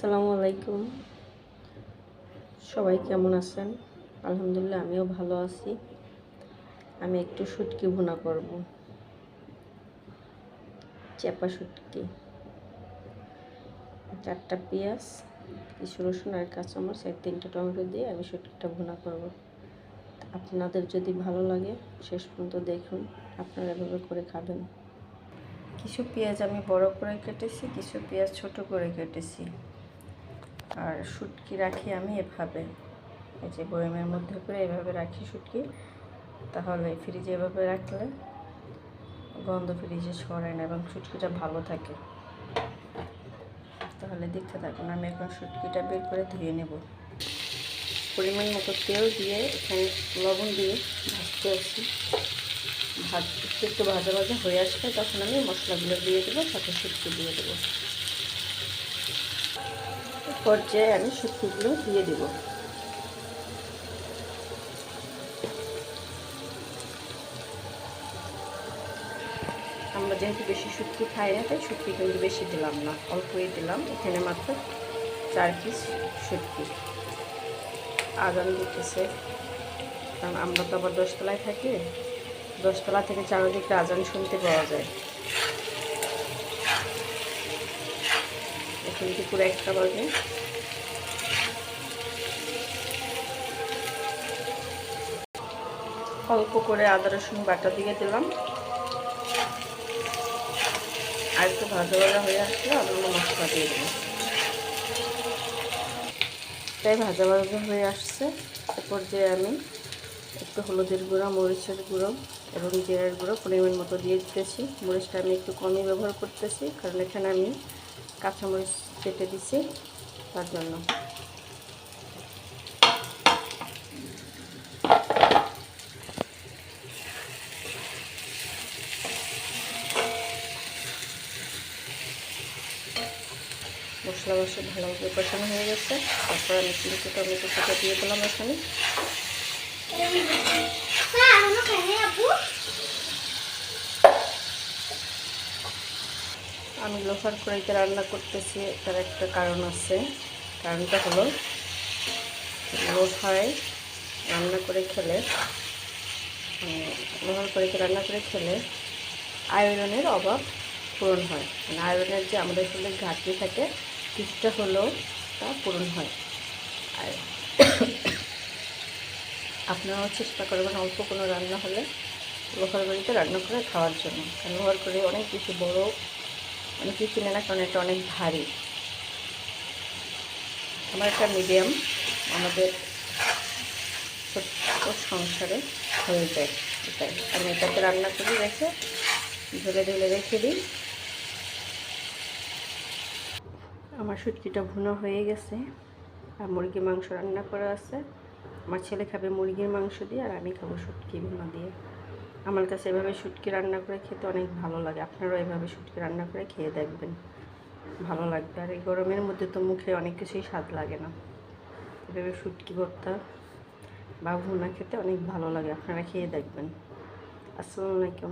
আসসালামু আলাইকুম। সবাই কেমন আছেন? আলহামদুলিল্লাহ আমিও ভালো আছি। আমি একটু শুটকি ভুনা করব, চেপা শুটকি। 4টা পেঁয়াজ, কিছু রসুন আর কাঁচামরিচ আর 3টা টমেটো দিয়ে আমি শুটকিটা ভুনা করব। আপনাদের যদি ভালো লাগে শেষ পর্যন্ত দেখুন, আপনারা এভাবে করে খাবেন। কিছু পেঁয়াজ আমি বড় করে কেটেছি, কিছু পেঁয়াজ ছোট করে কেটেছি। আর শুটকি রাখি আমি এভাবে, এই যে বয়ামের মধ্যে করে এভাবে রাখি শুটকি। তাহলে ফ্রিজে এভাবে রাখলে গন্ধ ফ্রিজে ছড়ায় না এবং শুটকিটা ভালো থাকে। তাহলে দেখতে থাকুন। আমি এখন শুটকিটা বের করে ধুয়ে নেব। পরিমাণ মতো তেল দিয়ে এখানে লবণ দিয়ে ভাজতে আছি। একটু ভাজা ভাজা হয়ে আসলে তখন আমি মশলাগুলো দিয়ে দেবো, সাথে শুটকি দিয়ে দেবো। পর্যায়ে আমি শুটকিগুলো দিয়ে দেবো। আমরা যেহেতু বেশি শুটকি খাই না, তাই শুটকি কিন্তু বেশি দিলাম না, অল্পই দিলাম। এখানে মাত্র 4 পিস শুটকি। আজান দিতেছে, কারণ আমরা তো আবার 10 তলায় থাকি। 10 তলা থেকে চারিদিকে আজান শুনতে পাওয়া যায়। এখন দুপুর 1টা বাজে। অল্প করে আদা রসুন বাটা দিয়ে দিলাম। আর একটু ভাজা ভাজা হয়ে আসলে অন্য মশলা দিয়ে দেবো। তাই ভাজা ভাজা হয়ে আসছে। এরপর যে আমি একটু হলুদের গুঁড়ো, মরিচের গুঁড়ো এবং জিরার গুঁড়ো পরিমাণ মতো দিয়ে দিতেছি। মরিচটা আমি একটু কমই ব্যবহার করতেছি, কারণ এখানে আমি কাঁচামরিচ কেটে দিছি, তার জন্য। মশলা ভালোভাবে কষানো হয়ে গেছে। তারপর আমি 3টে টমেটো কেটে দিয়ে দিলাম এখানে। আমি লোহার কড়াইতে রান্না করতেছি, তার একটা কারণ আছে। কারণটা হলো, লোহার কড়াইতে রান্না করে খেলে আয়রনের অভাব পূরণ হয়। মানে আয়রনের যে আমাদের শরীরে ঘাটতি থাকে, কিছুটা হলেও তা পূরণ হয়। আর আপনারাও চেষ্টা করবেন অল্প কোনো রান্না হলে লোহার কড়াইতে রান্না করে খাওয়ার জন্য। কারণ লোহার কড়াই অনেক বেশি বড়, অনেকেই কিনে না, কারণ এটা অনেক ভারী। আমার একটা মিডিয়াম আমাদের ছোট্ট সংসারে হয়ে যায়। এটাই আমি এটাতে রান্না করি, রেখে ঢেলে রেখে দিই। আমার শুটকিটা ভুনা হয়ে গেছে। আর মুরগির মাংস রান্না করা আছে। আমার ছেলে খাবে মুরগির মাংস দিয়ে, আর আমি খাবো শুটকি ভুনা দিয়ে। আমার কাছে এভাবে শুটকি রান্না করে খেতে অনেক ভালো লাগে। আপনারাও এভাবে শুটকি রান্না করে খেয়ে দেখবেন, ভালো লাগবে। আর এই গরমের মধ্যে তো মুখে অনেক কিছুই স্বাদ লাগে না, এভাবে শুটকি ভর্তা বা ভুনা খেতে অনেক ভালো লাগে। আপনারা খেয়ে দেখবেন। আসসালামু আলাইকুম।